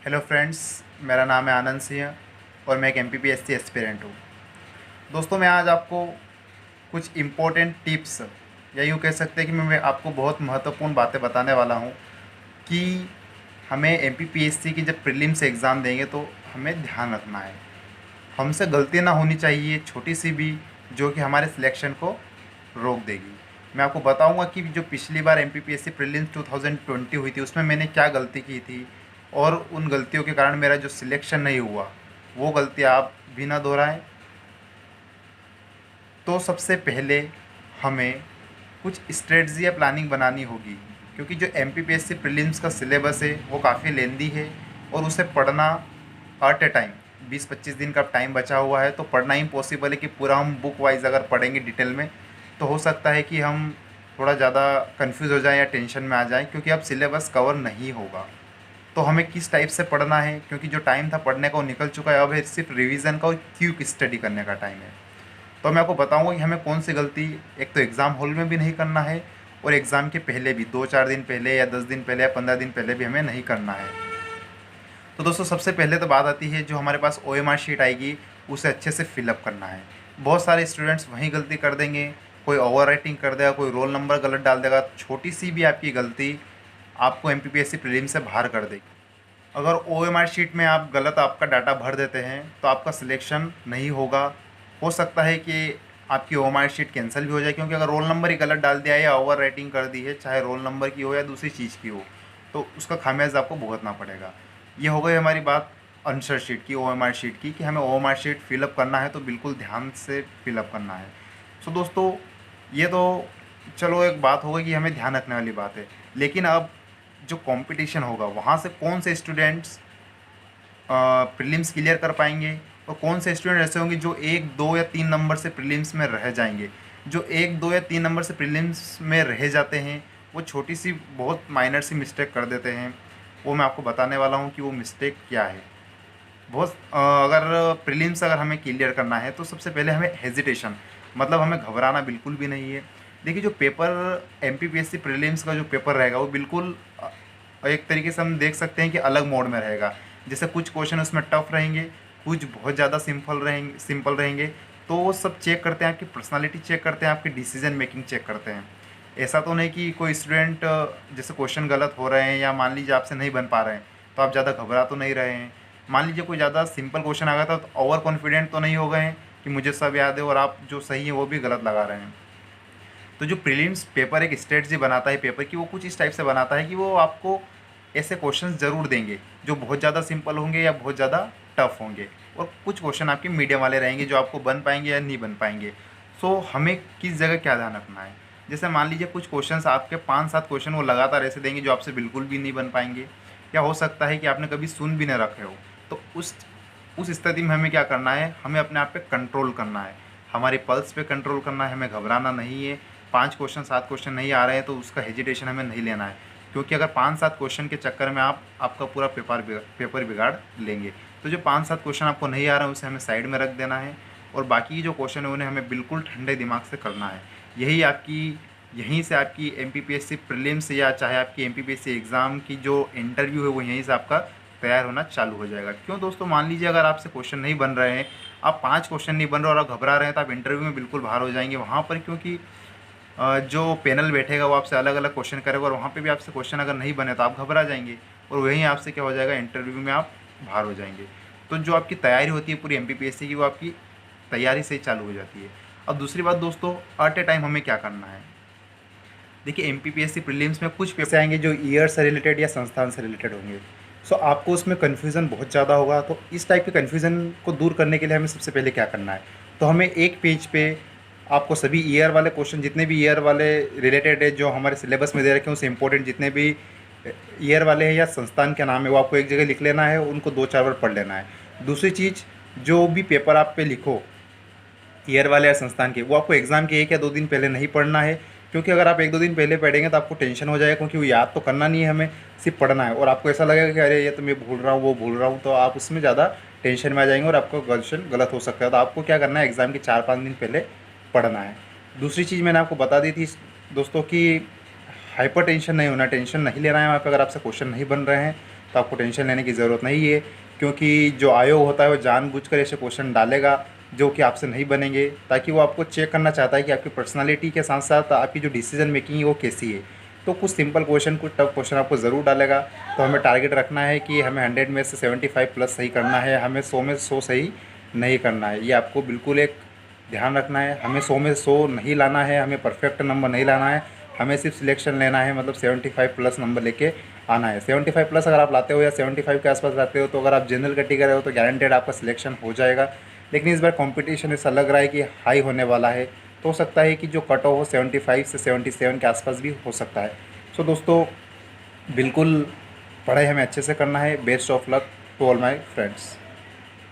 Hello friends, मेरा नाम है आनंद सिंह और मैं एक एमपीपीएससी एस्पिरेंट हूँ। दोस्तों, मैं आज आपको कुछ इम्पोर्टेंट टिप्स या यूँ कह सकते हैं कि मैं आपको बहुत महत्वपूर्ण बातें बताने वाला हूँ कि हमें एमपीपीएससी की जब प्रीलिम्स एग्ज़ाम देंगे तो हमें ध्यान रखना है। हमसे गलती ना होनी चाहिए छोटी सी भी, जो कि हमारे सिलेक्शन को रोक देगी। मैं आपको बताऊंगा कि जो पिछली बार एमपीपीएससी प्रीलिम्स 2020 हुई थी उसमें मैंने क्या गलती की थी और उन गलतियों के कारण मेरा जो सिलेक्शन नहीं हुआ वो गलती आप भी ना दोहराएं। तो सबसे पहले हमें कुछ स्ट्रेटजी या प्लानिंग बनानी होगी, क्योंकि जो एमपीपीएससी प्रीलिम्स का सिलेबस है वो काफ़ी लेंदी है और उसे पढ़ना एट ए टाइम 20-25 दिन का टाइम बचा हुआ है, तो पढ़ना इम्पॉसिबल है कि पूरा हम बुक वाइज अगर पढ़ेंगे डिटेल में तो हो सकता है कि हम थोड़ा ज़्यादा कंफ्यूज हो जाएं या टेंशन में आ जाएं, क्योंकि अब सिलेबस कवर नहीं होगा। तो हमें किस टाइप से पढ़ना है, क्योंकि जो टाइम था पढ़ने का वो निकल चुका है, अब है सिर्फ रिवीजन का और क्विक स्टडी करने का टाइम है। तो मैं आपको बताऊंगा कि हमें कौन सी गलती एक तो एग्ज़ाम हॉल में भी नहीं करना है और एग्ज़ाम के पहले भी 2-4 दिन पहले या 10 दिन पहले या 15 दिन पहले भी हमें नहीं करना है। तो दोस्तों, सबसे पहले तो बात आती है जो हमारे पास ओएमआर शीट आएगी उसे अच्छे से फिलअप करना है। बहुत सारे स्टूडेंट्स वहीं गलती कर देंगे, कोई ओवर राइटिंग कर देगा, कोई रोल नंबर गलत डाल देगा। छोटी सी भी आपकी गलती आपको एमपीपीएससी प्रीलिम से बाहर कर देगी। अगर ओएमआर शीट में आप गलत आपका डाटा भर देते हैं तो आपका सिलेक्शन नहीं होगा। हो सकता है कि आपकी ओएमआर शीट कैंसिल भी हो जाए, क्योंकि अगर रोल नंबर ही गलत डाल दिया है या ओवर राइटिंग कर दी है, चाहे रोल नंबर की हो या दूसरी चीज़ की हो, तो उसका खामियाजा आपको भुगतना पड़ेगा। ये हो गई हमारी बात आंसर शीट की, ओएमआर शीट की, कि हमें ओएमआर शीट फिलअप करना है तो बिल्कुल ध्यान से फिलअप करना है। सो दोस्तों, ये तो चलो एक बात हो गई कि हमें ध्यान रखने वाली बात है, लेकिन अब जो कंपटीशन होगा वहाँ से कौन से स्टूडेंट्स प्रीलिम्स क्लियर कर पाएंगे और कौन से स्टूडेंट ऐसे होंगे जो 1, 2 या 3 नंबर से प्रीलिम्स में रह जाएंगे। जो 1, 2 या 3 नंबर से प्रीलिम्स में रह जाते हैं वो छोटी सी बहुत माइनर सी मिस्टेक कर देते हैं। वो मैं आपको बताने वाला हूँ कि वो मिस्टेक क्या है। अगर प्रीलिम्स अगर हमें क्लियर करना है तो सबसे पहले हमें हेजिटेशन, मतलब हमें घबराना बिल्कुल भी नहीं है। देखिए, जो पेपर एमपीपीएससी प्रीलिम्स का जो पेपर रहेगा वो बिल्कुल एक तरीके से हम देख सकते हैं कि अलग मोड में रहेगा। जैसे कुछ क्वेश्चन उसमें टफ रहेंगे, कुछ बहुत ज़्यादा सिंपल रहेंगे। तो वो सब चेक करते हैं, आपकी पर्सनालिटी चेक करते हैं, आपकी डिसीजन मेकिंग चेक करते हैं। ऐसा तो नहीं कि कोई स्टूडेंट जैसे क्वेश्चन गलत हो रहे हैं या मान लीजिए आपसे नहीं बन पा रहे हैं तो आप ज़्यादा घबरा तो नहीं रहे हैं। मान लीजिए कोई ज़्यादा सिंपल क्वेश्चन आ गया था तो ओवर कॉन्फिडेंट तो नहीं हो गए हैं कि मुझे सब याद है और आप जो सही है वो भी गलत लगा रहे हैं। तो जो प्रीलिम्स पेपर एक स्ट्रेटजी बनाता है पेपर की, वो कुछ इस टाइप से बनाता है कि वो आपको ऐसे क्वेश्चंस ज़रूर देंगे जो बहुत ज़्यादा सिंपल होंगे या बहुत ज़्यादा टफ होंगे, और कुछ क्वेश्चन आपके मीडियम वाले रहेंगे जो आपको बन पाएंगे या नहीं बन पाएंगे। सो हमें किस जगह क्या ध्यान रखना है। जैसे मान लीजिए कुछ क्वेश्चंस आपके 5-7 क्वेश्चन वो लगातार ऐसे देंगे जो आपसे बिल्कुल भी नहीं बन पाएंगे, या हो सकता है कि आपने कभी सुन भी नहीं रखे हो। तो उस स्थिति में हमें क्या करना है, हमें अपने आप पे कंट्रोल करना है, हमारे पल्स पे कंट्रोल करना है, हमें घबराना नहीं है। 5 क्वेश्चन 7 क्वेश्चन नहीं आ रहे हैं तो उसका हेजिटेशन हमें नहीं लेना है, क्योंकि अगर 5-7 क्वेश्चन के चक्कर में आपका पूरा पेपर बिगाड़ लेंगे। तो जो 5-7 क्वेश्चन आपको नहीं आ रहे हैं उसे हमें साइड में रख देना है और बाकी जो क्वेश्चन है उन्हें हमें बिल्कुल ठंडे दिमाग से करना है। यहीं से आपकी एमपीपीएससी प्रीलिम्स या चाहे आपकी एमपीपीएससी एग्ज़ाम की जो इंटरव्यू है वो यहीं से आपका तैयार होना चालू हो जाएगा। क्यों दोस्तों, मान लीजिए अगर आपसे क्वेश्चन नहीं बन रहे हैं, आप 5 क्वेश्चन नहीं बन रहे और आप घबरा रहे हैं, तो आप इंटरव्यू में बिल्कुल बाहर हो जाएंगे वहाँ पर, क्योंकि जो पैनल बैठेगा वो आपसे अलग अलग क्वेश्चन करेगा और वहाँ पे भी आपसे क्वेश्चन अगर नहीं बने तो आप घबरा जाएंगे और वहीं आपसे क्या हो जाएगा, इंटरव्यू में आप बाहर हो जाएंगे। तो जो आपकी तैयारी होती है पूरी एमपीपीएससी की, वो आपकी तैयारी से ही चालू हो जाती है। अब दूसरी बात दोस्तों, एट ए टाइम हमें क्या करना है। देखिए, एमपीपीएससी प्रीलिम्स में कुछ पेपर आएंगे जो ईयर से रिलेटेड या संस्थान से रिलेटेड होंगे। सो आपको उसमें कन्फ्यूज़न बहुत ज़्यादा होगा। तो इस टाइप के कन्फ्यूज़न को दूर करने के लिए हमें सबसे पहले क्या करना है, तो हमें एक पेज पे आपको सभी ईयर वाले क्वेश्चन, जितने भी ईयर वाले रिलेटेड है जो हमारे सिलेबस में दे रखे हैं, उससे इंपॉर्टेंट जितने भी ईयर वाले हैं या संस्थान के नाम है, वो आपको एक जगह लिख लेना है, उनको 2-4 बार पढ़ लेना है। दूसरी चीज़, जो भी पेपर आप पे लिखो ईयर वाले या संस्थान के, वो आपको एग्ज़ाम के 1 या 2 दिन पहले नहीं पढ़ना है, क्योंकि अगर आप 1-2 दिन पहले पढ़ेंगे तो आपको टेंशन हो जाएगा, क्योंकि वो याद तो करना नहीं है, हमें सिर्फ पढ़ना है, और आपको ऐसा लगेगा कि अरे ये तो मैं भूल रहा हूँ, वो भूल रहा हूँ, तो आप उसमें ज़्यादा टेंशन में आ जाएंगे और आपका क्वेश्चन गलत हो सकता है। तो आपको क्या करना है, एग्ज़ाम के 4-5 दिन पहले पढ़ना है। दूसरी चीज़ मैंने आपको बता दी थी दोस्तों कि हाइपर टेंशन नहीं होना, टेंशन नहीं लेना है वहाँ पे। अगर आपसे क्वेश्चन नहीं बन रहे हैं तो आपको टेंशन लेने की ज़रूरत नहीं है, क्योंकि जो आयोग होता है वो जानबूझकर ऐसे क्वेश्चन डालेगा जो कि आपसे नहीं बनेंगे, ताकि वो आपको चेक करना चाहता है कि आपकी पर्सनालिटी के साथ साथ आपकी जो डिसीजन मेकिंग है वो कैसी है। तो कुछ सिंपल क्वेश्चन, कुछ टफ क्वेश्चन आपको ज़रूर डालेगा। तो हमें टारगेट रखना है कि हमें 100 में से 75 प्लस सही करना है, हमें 100 में से 100 सही नहीं करना है। ये आपको बिल्कुल एक ध्यान रखना है। हमें 100 में 100 नहीं लाना है, हमें परफेक्ट नंबर नहीं लाना है, हमें सिर्फ सिलेक्शन लेना है, मतलब 75 प्लस नंबर लेके आना है। 75 प्लस अगर आप लाते हो या 75 के आसपास लाते हो, तो अगर आप जनरल कैटेगरी हो तो गारंटेड आपका सिलेक्शन हो जाएगा। लेकिन इस बार कंपटीशन ऐसा लग रहा है कि हाई होने वाला है, तो हो सकता है कि जो कट ऑफ हो 75 से 77 के आसपास भी हो सकता है। सो दोस्तों, बिल्कुल पढ़ाई हमें अच्छे से करना है। Best of luck to all my friends.